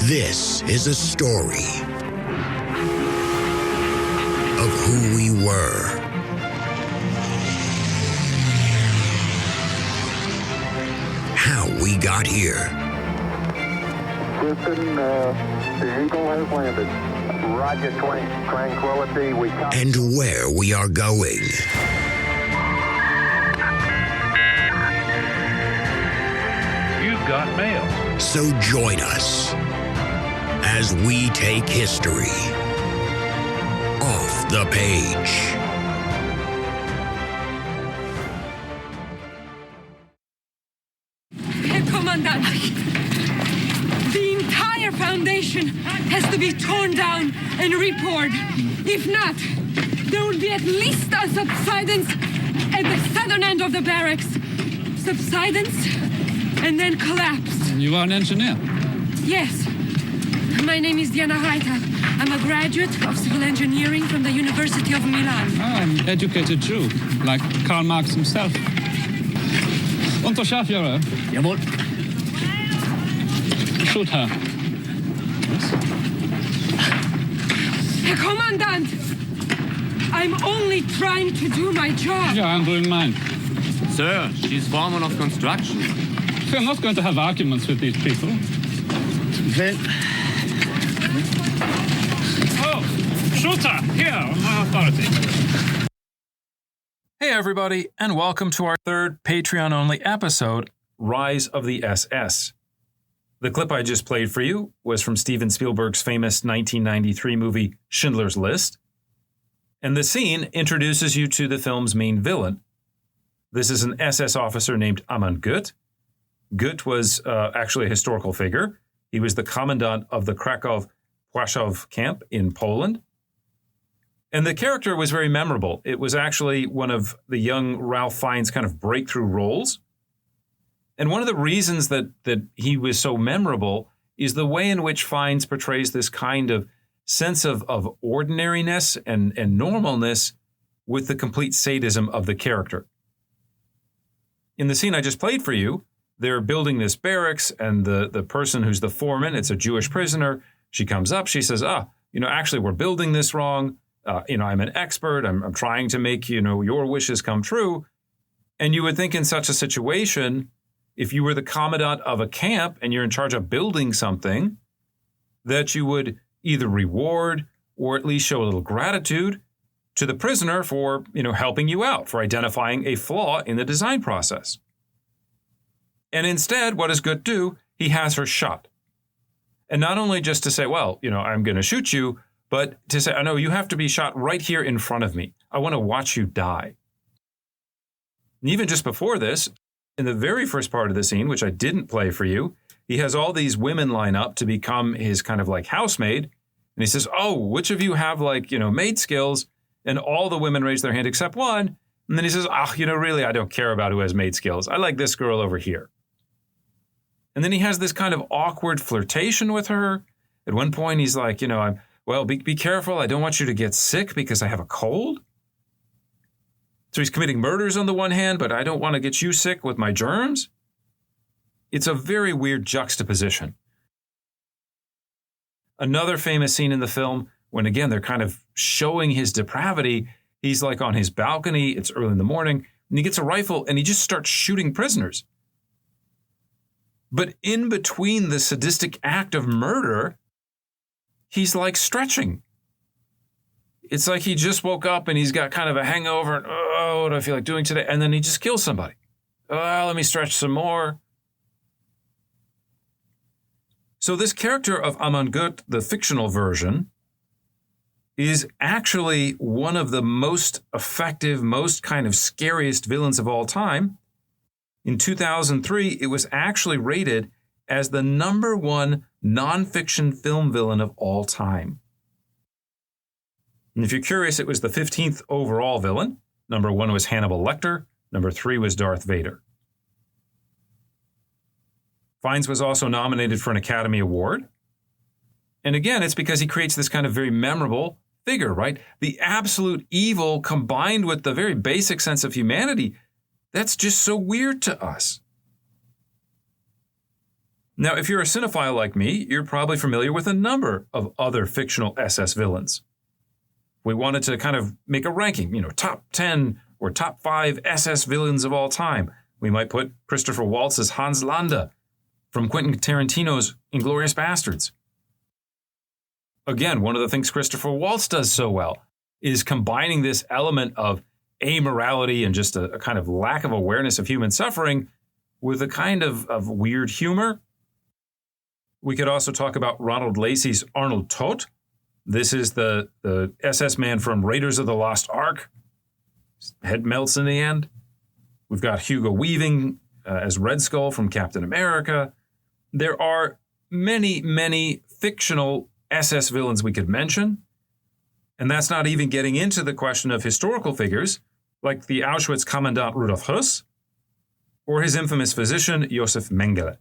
This is a story of who we were, how we got here. Houston, the Eagle has landed. Roger, Tranquility. And where we are going. You've got mail. So join us as we take history off the page. Herr Kommandant, the entire foundation has to be torn down and repoured. If not, there will be at least a subsidence at the southern end of the barracks. Subsidence and then collapse. You are an engineer? Yes. My name is Diana Reinhard. I'm a graduate of civil engineering from the University of Milan. Oh, an educated Jew, like Karl Marx himself. Unterscharführer. Jawohl. Shoot her. Herr Kommandant, I'm only trying to do my job. Yeah, I'm doing mine. Sir, she's foreman of construction. We're not going to have arguments with these people. Okay. Oh, shoot her! Here, on my authority. Hey everybody, and welcome to our third Patreon-only episode, Rise of the SS. The clip I just played for you was from Steven Spielberg's famous 1993 movie Schindler's List, and the scene introduces you to the film's main villain. This is an SS officer named Amand Gut. Gut was actually a historical figure. He was the commandant of the Krakow-Płaszów camp in Poland. And the character was very memorable. It was actually one of the young Ralph Fiennes' kind of breakthrough roles. And one of the reasons that he was so memorable is the way in which Fiennes portrays this kind of sense of ordinariness and normalness with the complete sadism of the character. In the scene I just played for you, they're building this barracks, and the person who's the foreman, it's a Jewish prisoner. She comes up, she says, actually, we're building this wrong. I'm an expert. I'm trying to make, your wishes come true. And you would think in such a situation, if you were the commandant of a camp and you're in charge of building something, that you would either reward or at least show a little gratitude to the prisoner for, helping you out, for identifying a flaw in the design process. And instead, what does Gut do? He has her shot. And not only just to say, well, I'm going to shoot you, but to say, no, you have to be shot right here in front of me. I want to watch you die. And even just before this, in the very first part of the scene, which I didn't play for you, he has all these women line up to become his kind of like housemaid. And he says, which of you have maid skills? And all the women raise their hand except one. And then he says, really, I don't care about who has maid skills. I like this girl over here. And then he has this kind of awkward flirtation with her. At one point, he's like, be careful. I don't want you to get sick because I have a cold. So he's committing murders on the one hand, but I don't want to get you sick with my germs. It's a very weird juxtaposition. Another famous scene in the film, when again, they're kind of showing his depravity. He's like on his balcony. It's early in the morning and he gets a rifle and he just starts shooting prisoners. But in between the sadistic act of murder, he's like stretching. It's like he just woke up and he's got kind of a hangover. And, what do I feel like doing today? And then he just kills somebody. Let me stretch some more. So this character of Amand Gut, the fictional version, is actually one of the most effective, most kind of scariest villains of all time. In 2003, it was actually rated as the #1 nonfiction film villain of all time. And if you're curious, it was the 15th overall villain. #1 was Hannibal Lecter. #3 was Darth Vader. Fiennes was also nominated for an Academy Award. And again, it's because he creates this kind of very memorable figure, right? The absolute evil combined with the very basic sense of humanity. That's just so weird to us. Now, if you're a cinephile like me, you're probably familiar with a number of other fictional SS villains. We wanted to kind of make a ranking, top 10 or top 5 SS villains of all time. We might put Christopher Waltz's Hans Landa from Quentin Tarantino's Inglourious Bastards. Again, one of the things Christopher Waltz does so well is combining this element of amorality and just a kind of lack of awareness of human suffering with a kind of weird humor. We could also talk about Ronald Lacey's Arnold Todt. This is the SS man from Raiders of the Lost Ark. His head melts in the end. We've got Hugo Weaving as Red Skull from Captain America. There are many, many fictional SS villains we could mention. And that's not even getting into the question of historical figures like the Auschwitz Commandant Rudolf Höss or his infamous physician Josef Mengele.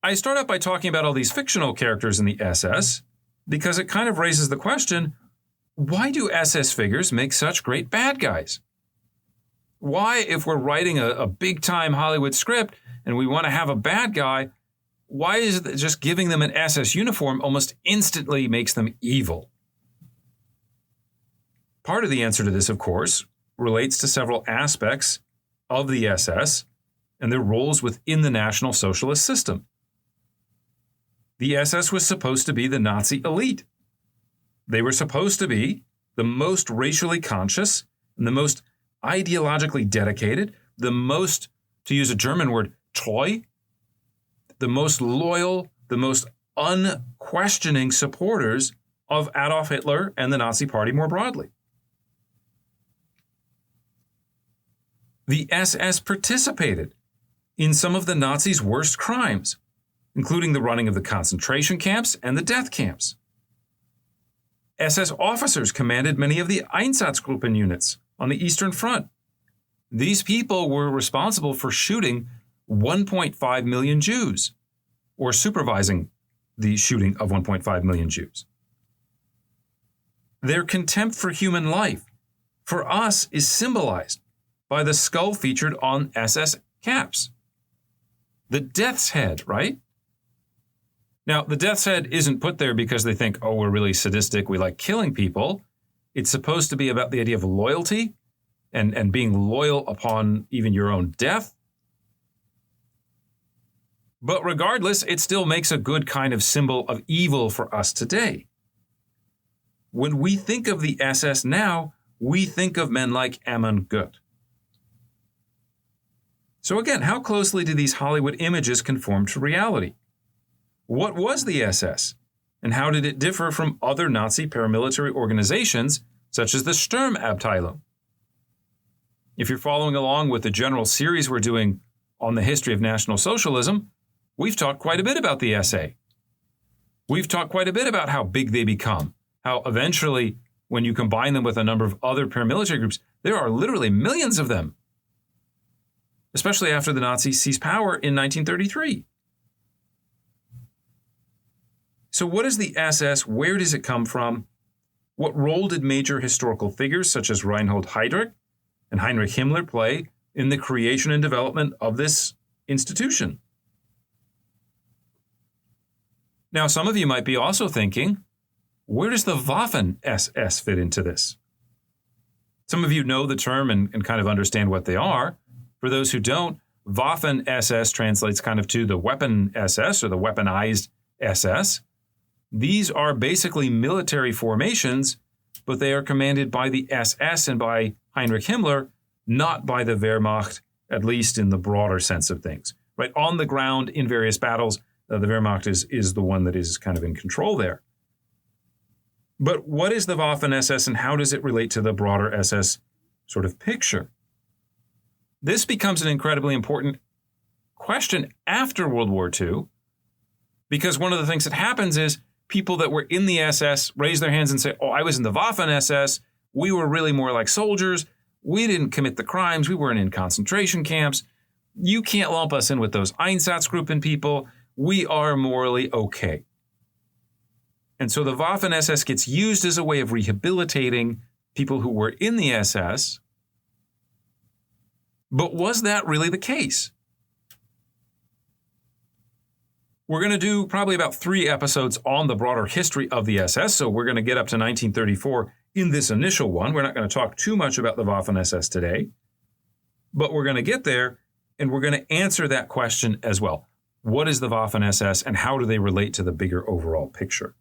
I start out by talking about all these fictional characters in the SS because it kind of raises the question, why do SS figures make such great bad guys? Why, if we're writing a big-time Hollywood script and we want to have a bad guy, why is it that just giving them an SS uniform almost instantly makes them evil? Part of the answer to this, of course, relates to several aspects of the SS and their roles within the National Socialist system. The SS was supposed to be the Nazi elite. They were supposed to be the most racially conscious and the most ideologically dedicated, the most, to use a German word, treu, the most loyal, the most unquestioning supporters of Adolf Hitler and the Nazi Party more broadly. The SS participated in some of the Nazis' worst crimes, including the running of the concentration camps and the death camps. SS officers commanded many of the Einsatzgruppen units on the Eastern Front. These people were responsible for shooting 1.5 million Jews, or supervising the shooting of 1.5 million Jews. Their contempt for human life, for us, is symbolized by the skull featured on SS caps. The death's head, right? Now, the death's head isn't put there because they think, oh, we're really sadistic, we like killing people. It's supposed to be about the idea of loyalty and being loyal upon even your own death. But regardless, it still makes a good kind of symbol of evil for us today. When we think of the SS now, we think of men like Amon Goeth. So again, how closely do these Hollywood images conform to reality? What was the SS, and how did it differ from other Nazi paramilitary organizations, such as the Sturmabteilung? If you're following along with the general series we're doing on the history of National Socialism, we've talked quite a bit about the SA. We've talked quite a bit about how big they become, how eventually, when you combine them with a number of other paramilitary groups, there are literally millions of them, especially after the Nazis seized power in 1933. So what is the SS? Where does it come from? What role did major historical figures such as Reinhard Heydrich and Heinrich Himmler play in the creation and development of this institution? Now, some of you might be also thinking, where does the Waffen-SS fit into this? Some of you know the term and kind of understand what they are. For those who don't, Waffen-SS translates kind of to the weapon SS or the weaponized SS. These are basically military formations, but they are commanded by the SS and by Heinrich Himmler, not by the Wehrmacht, at least in the broader sense of things. Right? On the ground in various battles, the Wehrmacht is the one that is kind of in control there. But what is the Waffen-SS and how does it relate to the broader SS sort of picture? This becomes an incredibly important question after World War II, because one of the things that happens is people that were in the SS raise their hands and say, oh, I was in the Waffen-SS. We were really more like soldiers. We didn't commit the crimes. We weren't in concentration camps. You can't lump us in with those Einsatzgruppen people. We are morally okay. And so the Waffen-SS gets used as a way of rehabilitating people who were in the SS. But was that really the case? We're going to do probably about 3 episodes on the broader history of the SS, so we're going to get up to 1934 in this initial one. We're not going to talk too much about the Waffen-SS today, but we're going to get there, and we're going to answer that question as well. What is the Waffen-SS, and how do they relate to the bigger overall picture?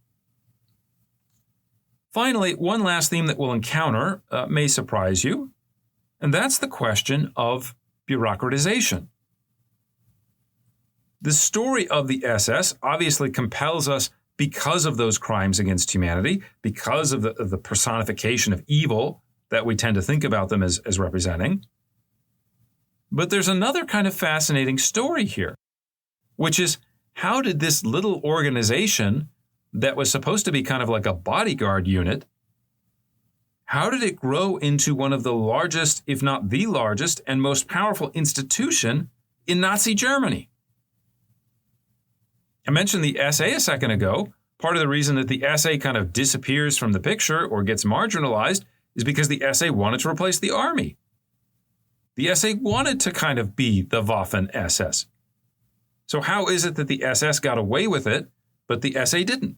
Finally, one last theme that we'll encounter may surprise you, and that's the question of bureaucratization. The story of the SS obviously compels us because of those crimes against humanity, because of the personification of evil that we tend to think about them as representing. But there's another kind of fascinating story here, which is how did this little organization that was supposed to be kind of like a bodyguard unit, how did it grow into one of the largest, if not the largest, and most powerful institution in Nazi Germany? I mentioned the SA a second ago. Part of the reason that the SA kind of disappears from the picture or gets marginalized is because the SA wanted to replace the army. The SA wanted to kind of be the Waffen-SS. So how is it that the SS got away with it, but the SA didn't?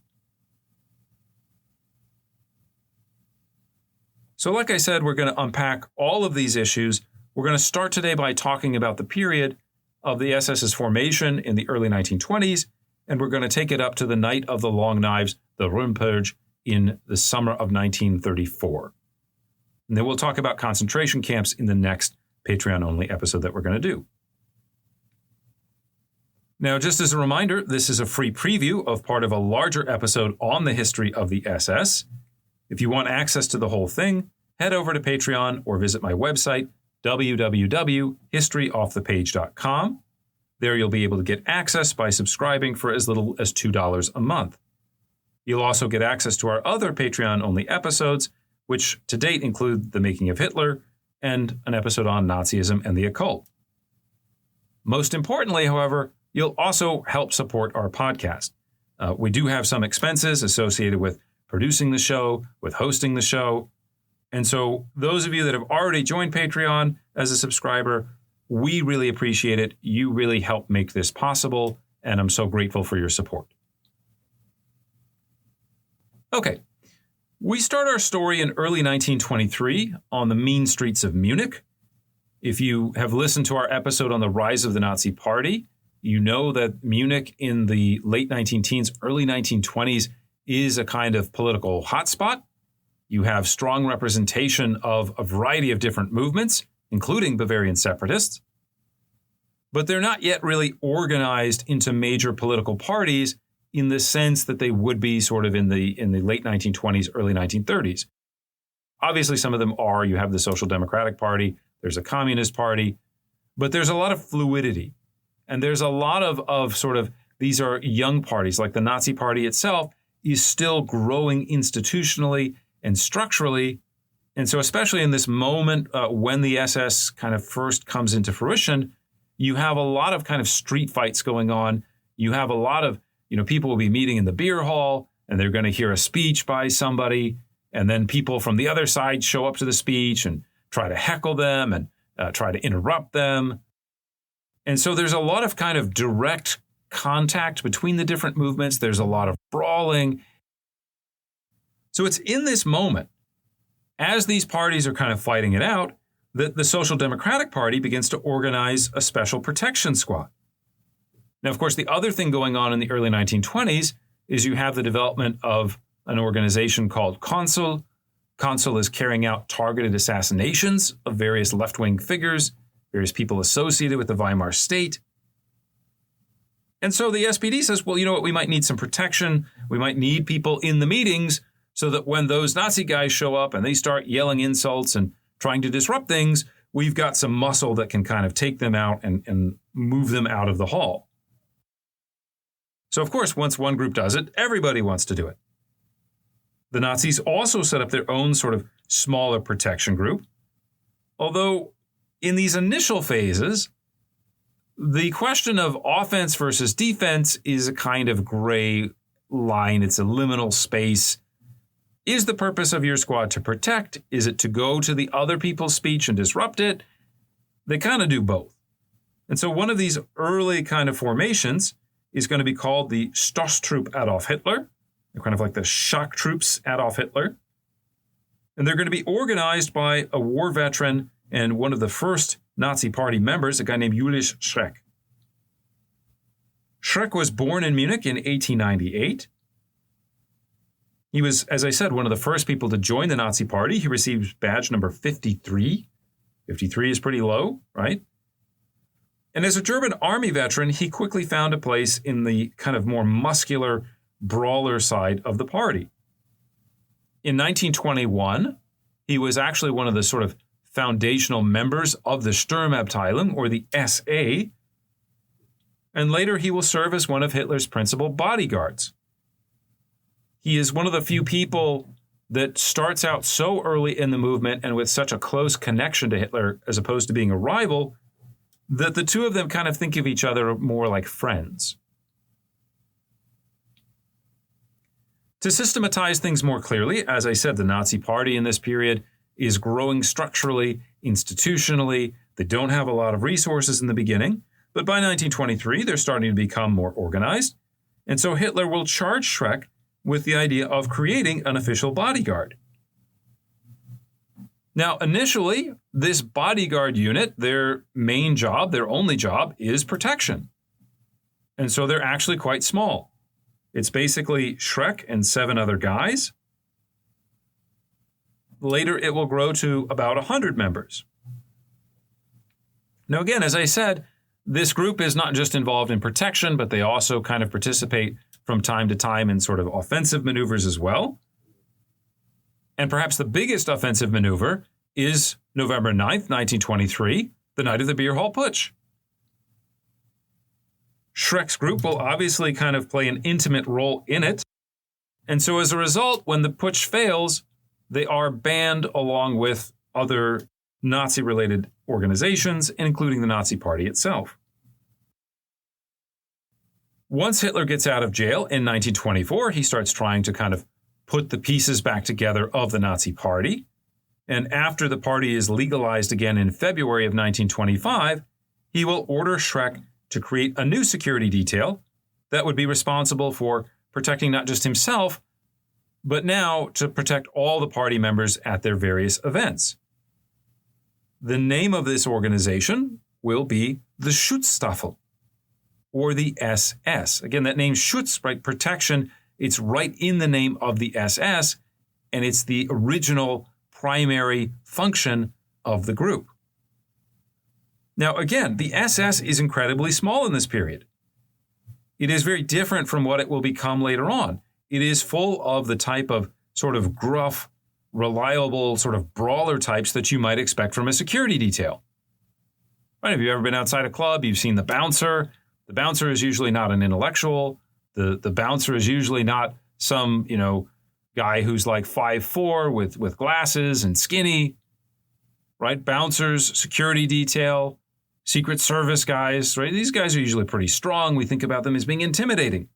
So like I said, we're going to unpack all of these issues. We're going to start today by talking about the period of the SS's formation in the early 1920s, and we're going to take it up to the night of the Long Knives, the Röhm purge, in the summer of 1934. And then we'll talk about concentration camps in the next Patreon-only episode that we're going to do. Now, just as a reminder, this is a free preview of part of a larger episode on the history of the SS. If you want access to the whole thing, head over to Patreon or visit my website, www.historyoffthepage.com. There you'll be able to get access by subscribing for as little as $2 a month. You'll also get access to our other Patreon-only episodes, which to date include The Making of Hitler and an episode on Nazism and the occult. Most importantly, however, you'll also help support our podcast. We do have some expenses associated with producing the show, with hosting the show. And so those of you that have already joined Patreon as a subscriber, we really appreciate it. You really help make this possible, and I'm so grateful for your support. Okay, we start our story in early 1923 on the mean streets of Munich. If you have listened to our episode on the rise of the Nazi Party, you know that Munich in the late 19-teens, early 1920s is a kind of political hotspot. You have strong representation of a variety of different movements, including Bavarian separatists, but they're not yet really organized into major political parties in the sense that they would be sort of in the late 1920s, early 1930s. Obviously, some of them are. You have the Social Democratic Party, there's a Communist Party, but there's a lot of fluidity. And there's a lot of sort of, these are young parties, like the Nazi Party itself is still growing institutionally and structurally. And so especially in this moment when the SS kind of first comes into fruition, you have a lot of kind of street fights going on. You have a lot of, people will be meeting in the beer hall and they're going to hear a speech by somebody. And then people from the other side show up to the speech and try to heckle them and try to interrupt them. And so there's a lot of kind of direct contact between the different movements. There's a lot of brawling. So it's in this moment, as these parties are kind of fighting it out, that the Social Democratic Party begins to organize a special protection squad. Now, of course, the other thing going on in the early 1920s is you have the development of an organization called Consul. Consul is carrying out targeted assassinations of various left-wing figures, various people associated with the Weimar state. And so the SPD says, well, you know what, we might need some protection. We might need people in the meetings so that when those Nazi guys show up and they start yelling insults and trying to disrupt things, we've got some muscle that can kind of take them out and move them out of the hall. So, of course, once one group does it, everybody wants to do it. The Nazis also set up their own sort of smaller protection group, although in these initial phases, the question of offense versus defense is a kind of gray line. It's a liminal space. Is the purpose of your squad to protect? Is it to go to the other people's speech and disrupt it? They kind of do both. And so one of these early kind of formations is going to be called the Stoßtrupp Adolf Hitler. They're kind of like the shock troops Adolf Hitler. And they're going to be organized by a war veteran and one of the first Nazi Party members, a guy named Julius Schreck. Schreck was born in Munich in 1898. He was, as I said, one of the first people to join the Nazi Party. He received badge number 53. 53 is pretty low, right? And as a German army veteran, he quickly found a place in the kind of more muscular brawler side of the party. In 1921, he was actually one of the sort of foundational members of the Sturmabteilung, or the SA, and later he will serve as one of Hitler's principal bodyguards. He is one of the few people that starts out so early in the movement and with such a close connection to Hitler, as opposed to being a rival, that the two of them kind of think of each other more like friends. To systematize things more clearly, as I said, the Nazi Party in this period is growing structurally, institutionally. They don't have a lot of resources in the beginning, but by 1923, they're starting to become more organized. And so Hitler will charge Schreck with the idea of creating an official bodyguard. Now, initially, this bodyguard unit, their main job, their only job, is protection. And so they're actually quite small. It's basically Schreck and 7 other guys. Later, it will grow to about 100 members. Now, again, as I said, this group is not just involved in protection, but they also kind of participate from time to time in sort of offensive maneuvers as well. And perhaps the biggest offensive maneuver is November 9th, 1923, the night of the Beer Hall Putsch. Schreck's group will obviously kind of play an intimate role in it. And so as a result, when the putsch fails, they are banned along with other Nazi-related organizations, including the Nazi Party itself. Once Hitler gets out of jail in 1924, he starts trying to kind of put the pieces back together of the Nazi Party. And after the party is legalized again in February of 1925, he will order Schreck to create a new security detail that would be responsible for protecting not just himself, but now to protect all the party members at their various events. The name of this organization will be the Schutzstaffel, or the SS. Again, that name Schutz, right, protection, it's right in the name of the SS, and it's the original primary function of the group. Now, again, the SS is incredibly small in this period. It is very different from what it will become later on. It is full of the type of sort of gruff, reliable sort of brawler types that you might expect from a security detail. Right? Have you ever been outside a club? You've seen the bouncer. The bouncer is usually not an intellectual. The bouncer is usually not some, guy who's like 5'4" with glasses and skinny. Right? Bouncers, security detail, Secret Service guys, right? These guys are usually pretty strong. We think about them as being intimidating.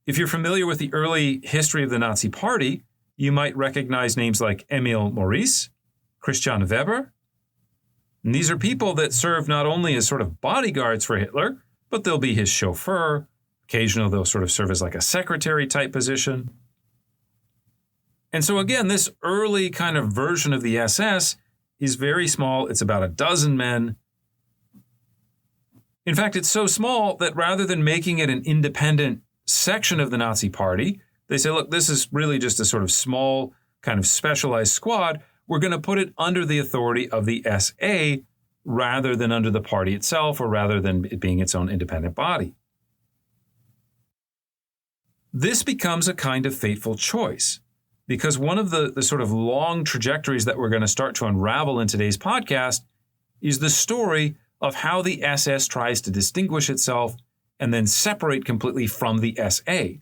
If you're familiar with the early history of the Nazi Party, you might recognize names like Emil Maurice, Christian Weber. And these are people that serve not only as sort of bodyguards for Hitler, but they'll be his chauffeur. Occasionally, they'll sort of serve as like a secretary type position. And so again, this early kind of version of the SS is very small. It's about a dozen men. In fact, it's so small that rather than making it an independent section of the Nazi Party, they say, look, this is really just a sort of small kind of specialized squad. We're going to put it under the authority of the SA rather than under the party itself, or rather than it being its own independent body. This becomes a kind of fateful choice, because one of the sort of long trajectories that we're going to start to unravel in today's podcast is the story of how the SS tries to distinguish itself and then separate completely from the SA.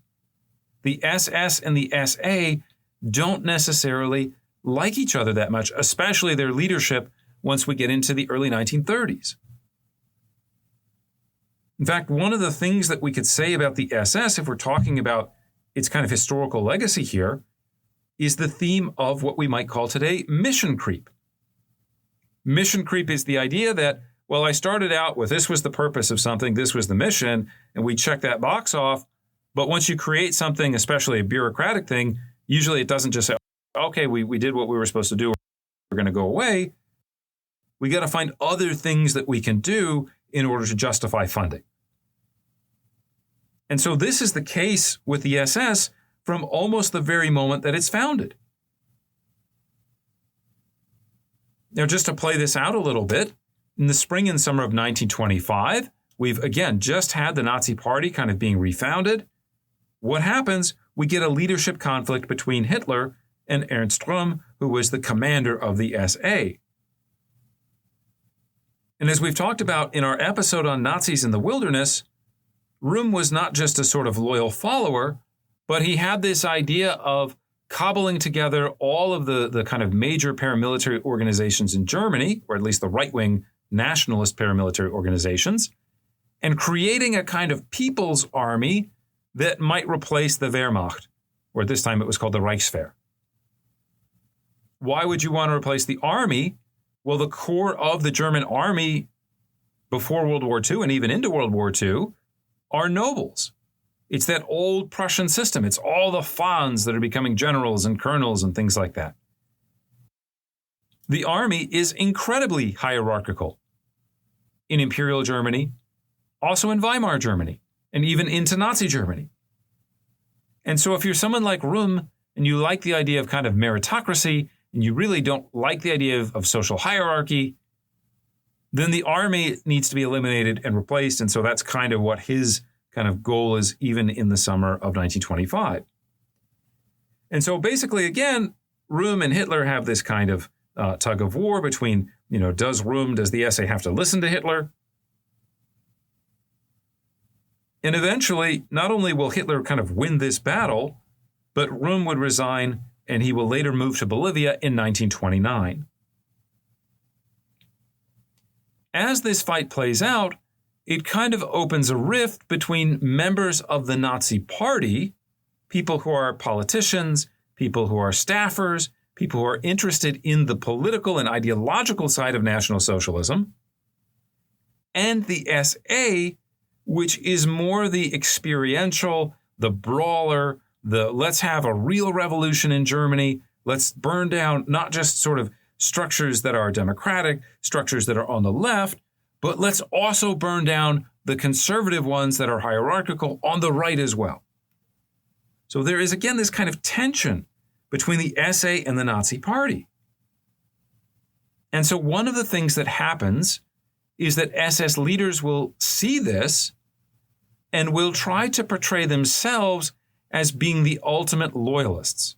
The SS and the SA don't necessarily like each other that much, especially their leadership once we get into the early 1930s. In fact, one of the things that we could say about the SS, if we're talking about its kind of historical legacy here, is the theme of what we might call today mission creep. Mission creep is the idea that, well, I started out with this was the purpose of something, this was the mission, and we check that box off. But once you create something, especially a bureaucratic thing, usually it doesn't just say, okay, we did what we were supposed to do, we're going to go away. We got to find other things that we can do in order to justify funding. And so this is the case with the SS from almost the very moment that it's founded. Now, just to play this out a little bit, in the spring and summer of 1925, we've again just had the Nazi Party kind of being refounded. What happens? We get a leadership conflict between Hitler and Ernst Röhm, who was the commander of the SA. And as we've talked about in our episode on Nazis in the wilderness, Röhm was not just a sort of loyal follower, but he had this idea of cobbling together all of the kind of major paramilitary organizations in Germany, or at least the right-wing nationalist paramilitary organizations, and creating a kind of people's army that might replace the Wehrmacht, or at this time it was called the Reichswehr. Why would you want to replace the army? Well, the core of the German army before World War II and even into World War II are nobles. It's that old Prussian system. It's all the Fahns that are becoming generals and colonels and things like that. The army is incredibly hierarchical in Imperial Germany, also in Weimar Germany, and even into Nazi Germany. And so if you're someone like Röhm and you like the idea of kind of meritocracy and you really don't like the idea of social hierarchy, then the army needs to be eliminated and replaced. And so that's kind of what his kind of goal is even in the summer of 1925. And so basically, again, Röhm and Hitler have this kind of tug of war between, does the SA have to listen to Hitler? And eventually, not only will Hitler kind of win this battle, but Röhm would resign and he will later move to Bolivia in 1929. As this fight plays out, it kind of opens a rift between members of the Nazi Party, people who are politicians, people who are staffers, people who are interested in the political and ideological side of National Socialism, and the SA, which is more the experiential, the brawler, the let's have a real revolution in Germany, let's burn down not just sort of structures that are democratic, structures that are on the left, but let's also burn down the conservative ones that are hierarchical on the right as well. So there is, again, this kind of tension between the SA and the Nazi Party. And so one of the things that happens is that SS leaders will see this and will try to portray themselves as being the ultimate loyalists.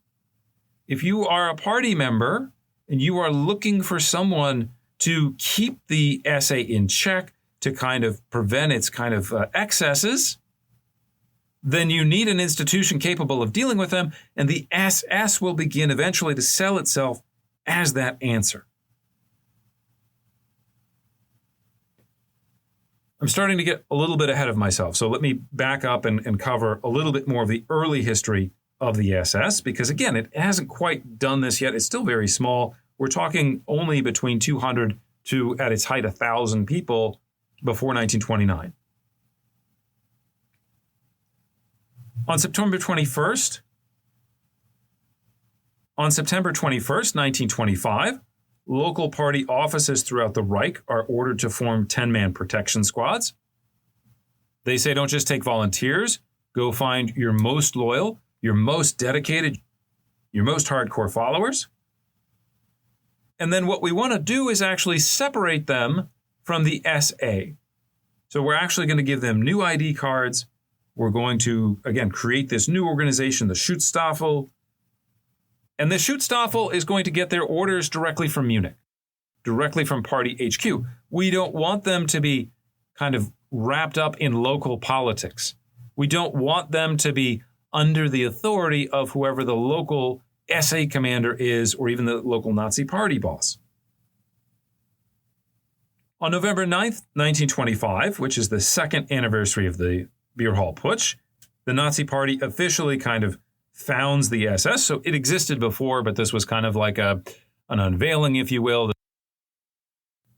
If you are a party member and you are looking for someone to keep the SA in check, to kind of prevent its kind of excesses, then you need an institution capable of dealing with them, and the SS will begin eventually to sell itself as that answer. I'm starting to get a little bit ahead of myself, so let me back up and cover a little bit more of the early history of the SS, because again, it hasn't quite done this yet. It's still very small. We're talking only between 200 to, at its height, 1,000 people before 1929. On September 21st, 1925, local party offices throughout the Reich are ordered to form 10-man protection squads. They say don't just take volunteers, go find your most loyal, your most dedicated, your most hardcore followers. And then what we want to do is actually separate them from the SA. So we're actually going to give them new ID cards. We're going to, again, create this new organization, the Schutzstaffel. And the Schutzstaffel is going to get their orders directly from Munich, directly from party HQ. We don't want them to be kind of wrapped up in local politics. We don't want them to be under the authority of whoever the local SA commander is, or even the local Nazi party boss. On November 9th, 1925, which is the second anniversary of the Beer Hall Putsch, the Nazi party officially kind of founds the SS. So it existed before, but this was kind of like an unveiling, if you will.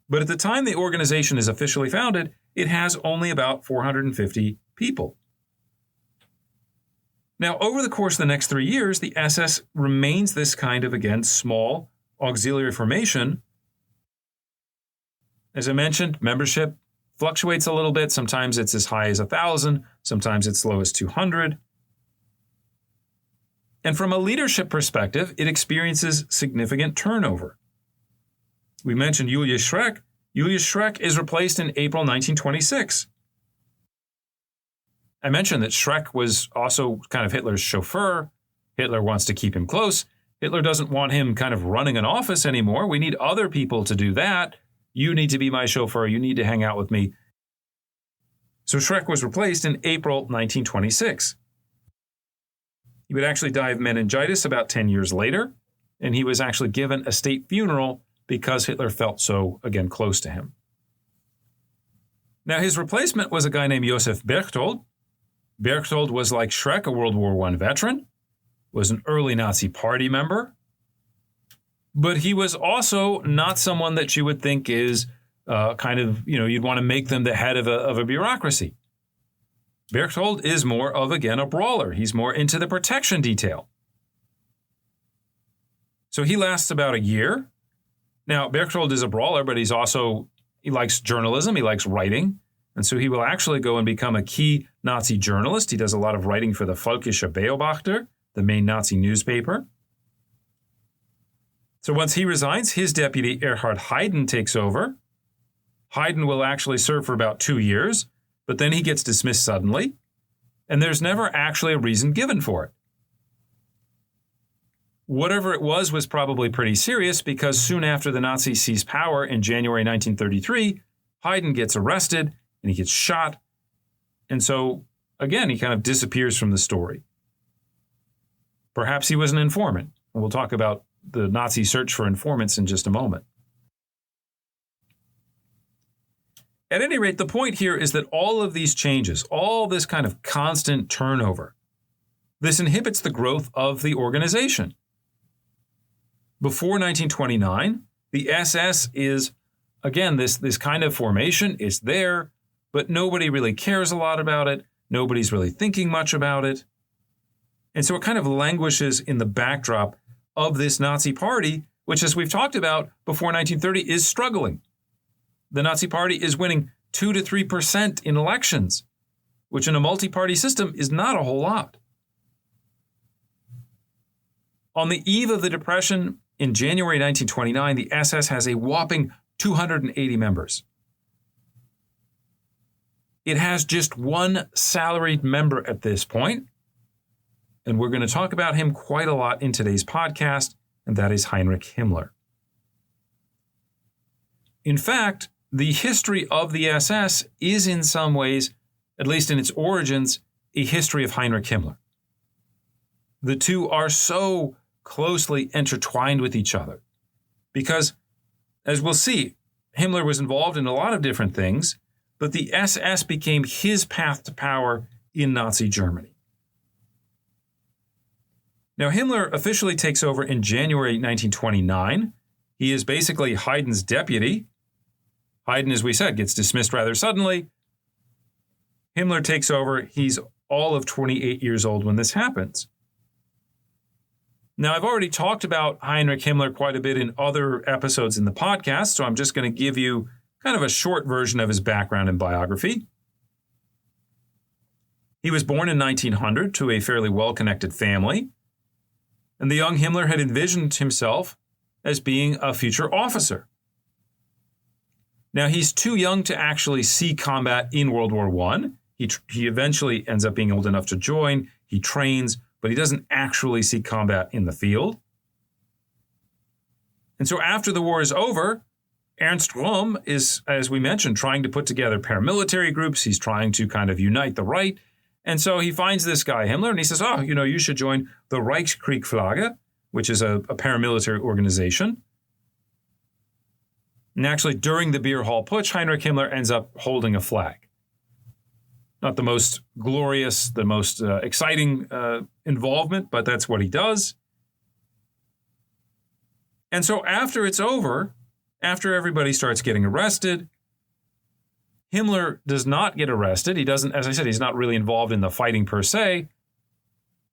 But at the time the organization is officially founded, it has only about 450 people. Now, over the course of the next 3 years, the SS remains this kind of, again, small auxiliary formation. As I mentioned, membership fluctuates a little bit. Sometimes it's as high as 1,000. Sometimes it's as low as 200. And from a leadership perspective, it experiences significant turnover. We mentioned Julius Schreck. Julius Schreck is replaced in April 1926. I mentioned that Schreck was also kind of Hitler's chauffeur. Hitler wants to keep him close. Hitler doesn't want him kind of running an office anymore. We need other people to do that. You need to be my chauffeur. You need to hang out with me. So Schreck was replaced in April 1926. He would actually die of meningitis about 10 years later, and he was actually given a state funeral because Hitler felt so, again, close to him. Now, his replacement was a guy named Josef Berchtold. Berchtold was, like Schreck, a World War I veteran, was an early Nazi Party member, but he was also not someone that you would think is you'd want to make them the head of a bureaucracy. Berchtold is more of, again, a brawler. He's more into the protection detail. So he lasts about a year. Now, Berchtold is a brawler, but he likes journalism, he likes writing, and so he will actually go and become a key Nazi journalist. He does a lot of writing for the Völkische Beobachter, the main Nazi newspaper. So once he resigns, his deputy Erhard Heyden takes over. Heyden will actually serve for about 2 years, but then he gets dismissed suddenly, and there's never actually a reason given for it. Whatever it was probably pretty serious, because soon after the Nazis seize power in January 1933, Heyden gets arrested and he gets shot. And so, again, he kind of disappears from the story. Perhaps he was an informant. And we'll talk about the Nazi search for informants in just a moment. At any rate, the point here is that all of these changes, all this kind of constant turnover, this inhibits the growth of the organization. Before 1929, the SS is, again, this kind of formation is there, but nobody really cares a lot about it. Nobody's really thinking much about it. And so it kind of languishes in the backdrop of this Nazi party, which, as we've talked about before 1930, is struggling. The Nazi party is winning 2 to 3% in elections, which in a multi-party system is not a whole lot. On the eve of the Depression, in January 1929, the SS has a whopping 280 members. It has just one salaried member at this point, and we're going to talk about him quite a lot in today's podcast, and that is Heinrich Himmler. In fact, the history of the SS is in some ways, at least in its origins, a history of Heinrich Himmler. The two are so closely intertwined with each other because, as we'll see, Himmler was involved in a lot of different things, but the SS became his path to power in Nazi Germany. Now, Himmler officially takes over in January 1929. He is basically Heyden's deputy. Heyden, as we said, gets dismissed rather suddenly. Himmler takes over. He's all of 28 years old when this happens. Now, I've already talked about Heinrich Himmler quite a bit in other episodes in the podcast, so I'm just going to give you kind of a short version of his background and biography. He was born in 1900 to a fairly well-connected family, and the young Himmler had envisioned himself as being a future officer. Now, he's too young to actually see combat in World War I. He eventually ends up being old enough to join. He trains, but he doesn't actually see combat in the field. And so after the war is over, Ernst Röhm is, as we mentioned, trying to put together paramilitary groups. He's trying to kind of unite the right. And so he finds this guy, Himmler, and he says, you should join the Reichskriegflagge, which is a paramilitary organization. And actually, during the beer hall putsch, Heinrich Himmler ends up holding a flag. Not the most glorious, the most exciting involvement, but that's what he does. And so after it's over, after everybody starts getting arrested, Himmler does not get arrested. He doesn't, as I said, he's not really involved in the fighting per se.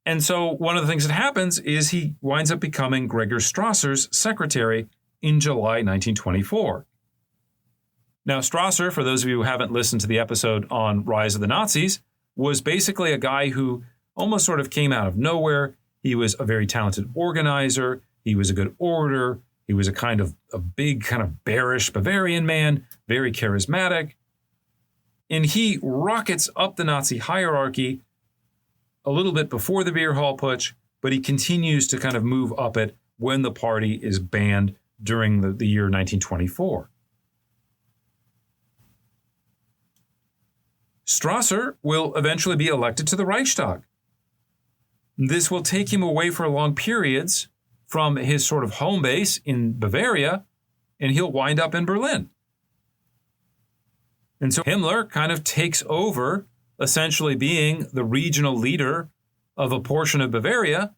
And so one of the things that happens is he winds up becoming Gregor Strasser's secretary in July 1924. Now, Strasser, for those of you who haven't listened to the episode on Rise of the Nazis, was basically a guy who almost sort of came out of nowhere. He was a very talented organizer. He was a good orator. He was a big kind of bearish Bavarian man, very charismatic. And he rockets up the Nazi hierarchy a little bit before the beer hall putsch, but he continues to kind of move up it when the party is banned during the year 1924. Strasser will eventually be elected to the Reichstag. This will take him away for long periods from his sort of home base in Bavaria, and he'll wind up in Berlin. And so Himmler kind of takes over, essentially being the regional leader of a portion of Bavaria,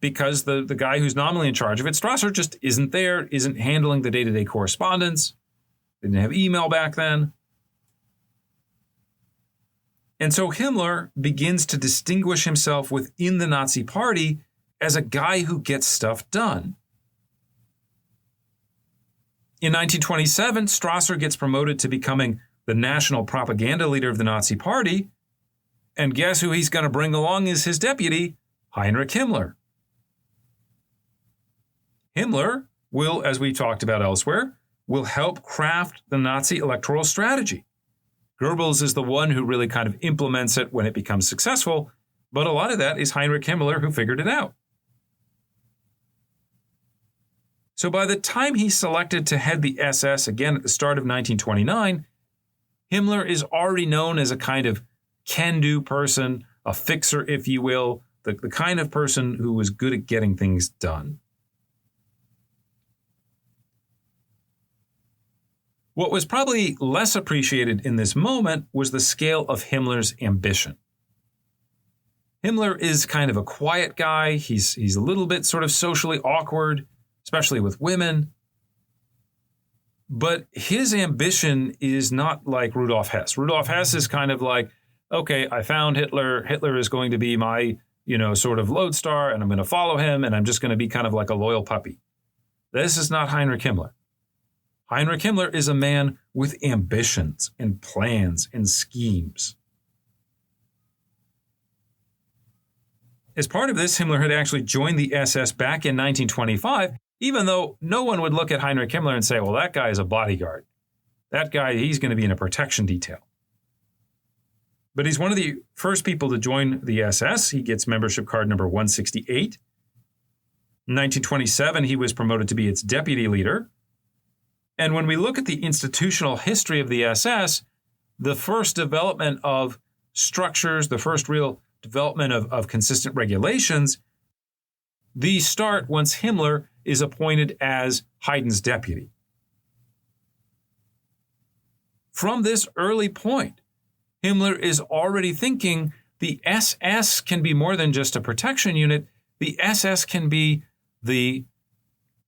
because the guy who's nominally in charge of it, Strasser, just isn't there, isn't handling the day-to-day correspondence. They didn't have email back then. And so Himmler begins to distinguish himself within the Nazi Party as a guy who gets stuff done. In 1927, Strasser gets promoted to becoming the national propaganda leader of the Nazi Party. And guess who he's going to bring along as his deputy? Heinrich Himmler. Himmler will, as we talked about elsewhere, will help craft the Nazi electoral strategy. Goebbels is the one who really kind of implements it when it becomes successful, but a lot of that is Heinrich Himmler who figured it out. So by the time he's selected to head the SS again at the start of 1929, Himmler is already known as a kind of can-do person, a fixer, if you will, the kind of person who was good at getting things done. What was probably less appreciated in this moment was the scale of Himmler's ambition. Himmler is kind of a quiet guy. He's a little bit sort of socially awkward, especially with women. But his ambition is not like Rudolf Hess. Rudolf Hess is kind of like, okay, I found Hitler. Hitler is going to be my, sort of lodestar, and I'm going to follow him, and I'm just going to be kind of like a loyal puppy. This is not Heinrich Himmler. Heinrich Himmler is a man with ambitions and plans and schemes. As part of this, Himmler had actually joined the SS back in 1925, even though no one would look at Heinrich Himmler and say, well, that guy is a bodyguard. That guy, he's going to be in a protection detail. But he's one of the first people to join the SS. He gets membership card number 168. In 1927, he was promoted to be its deputy leader. And when we look at the institutional history of the SS, the first development of structures, the first real development of consistent regulations, these start once Himmler is appointed as Haydn's deputy. From this early point, Himmler is already thinking the SS can be more than just a protection unit. The SS can be the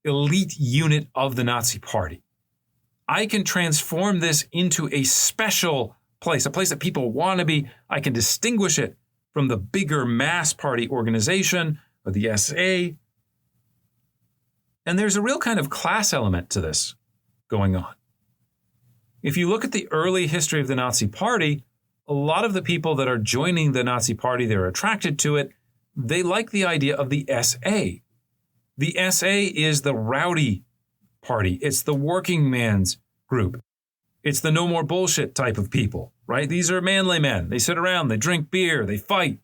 elite unit of the Nazi Party. I can transform this into a special place, a place that people want to be. I can distinguish it from the bigger mass party organization or the SA. And there's a real kind of class element to this going on. If you look at the early history of the Nazi Party, a lot of the people that are joining the Nazi Party, they're attracted to it. They like the idea of the SA. The SA is the rowdy party. It's the working man's group. It's the no more bullshit type of people, right? These are manly men. They sit around, they drink beer, they fight.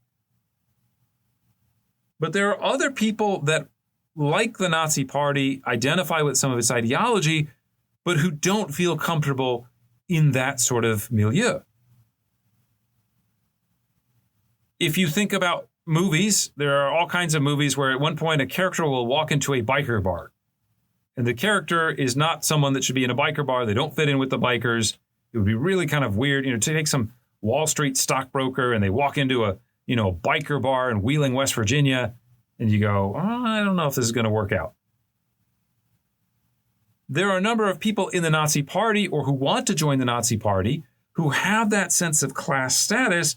But there are other people that like the Nazi Party, identify with some of its ideology, but who don't feel comfortable in that sort of milieu. If you think about movies, there are all kinds of movies where at one point a character will walk into a biker bar. And the character is not someone that should be in a biker bar. They don't fit in with the bikers. It would be really kind of weird, to take some Wall Street stockbroker and they walk into a, biker bar in Wheeling, West Virginia, and you go, I don't know if this is going to work out. there are a number of people in the Nazi Party or who want to join the Nazi Party who have that sense of class status,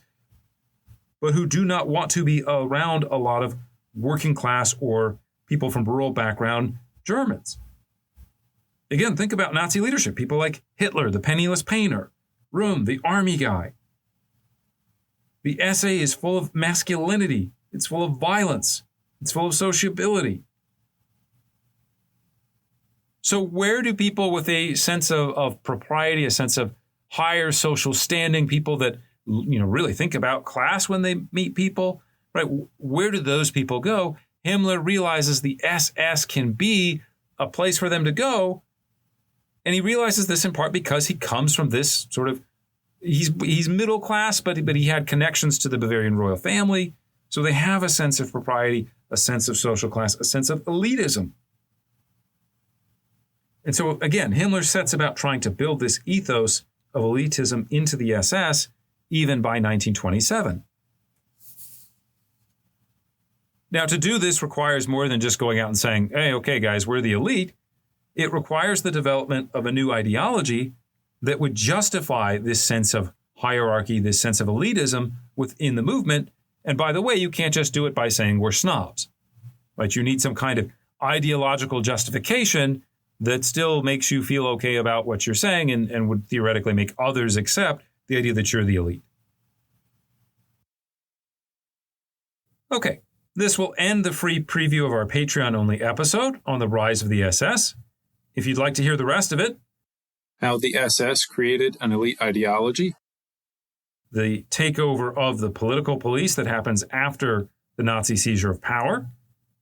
but who do not want to be around a lot of working class or people from rural background Germans. Again, think about Nazi leadership. People like Hitler, the penniless painter, Röhm, the army guy. The SA is full of masculinity. It's full of violence. It's full of sociability. So where do people with a sense of propriety, a sense of higher social standing, people that really think about class when they meet people, right? Where do those people go? Himmler realizes the SS can be a place for them to go, and he realizes this in part because he comes from this sort of he's middle class, but he had connections to the Bavarian royal family, so they have a sense of propriety, a sense of social class, a sense of elitism. And so, again, Himmler sets about trying to build this ethos of elitism into the SS even by 1927. Now, to do this requires more than just going out and saying, hey, okay, guys, we're the elite. It requires the development of a new ideology that would justify this sense of hierarchy, this sense of elitism within the movement. And by the way, you can't just do it by saying we're snobs, right? You need some kind of ideological justification that still makes you feel okay about what you're saying and would theoretically make others accept the idea that you're the elite. Okay, this will end the free preview of our Patreon-only episode on the rise of the SS. If you'd like to hear the rest of it, how the SS created an elite ideology, the takeover of the political police that happens after the Nazi seizure of power,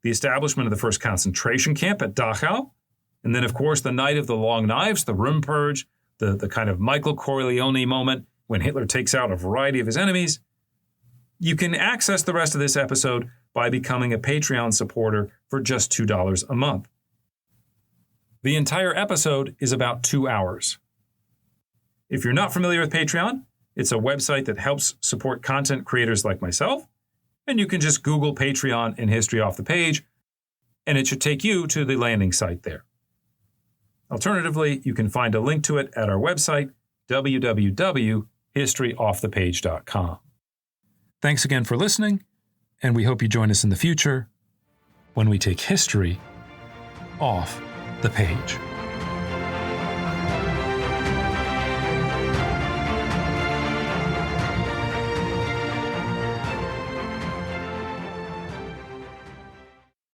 the establishment of the first concentration camp at Dachau, and then, of course, the night of the long knives, the Röhm purge, the kind of Michael Corleone moment when Hitler takes out a variety of his enemies. You can access the rest of this episode by becoming a Patreon supporter for just $2 a month. The entire episode is about 2 hours. If you're not familiar with Patreon, it's a website that helps support content creators like myself, and you can just Google Patreon and History Off the Page, and it should take you to the landing site there. Alternatively, you can find a link to it at our website, www.historyoffthepage.com. Thanks again for listening, and we hope you join us in the future when we take history off the page.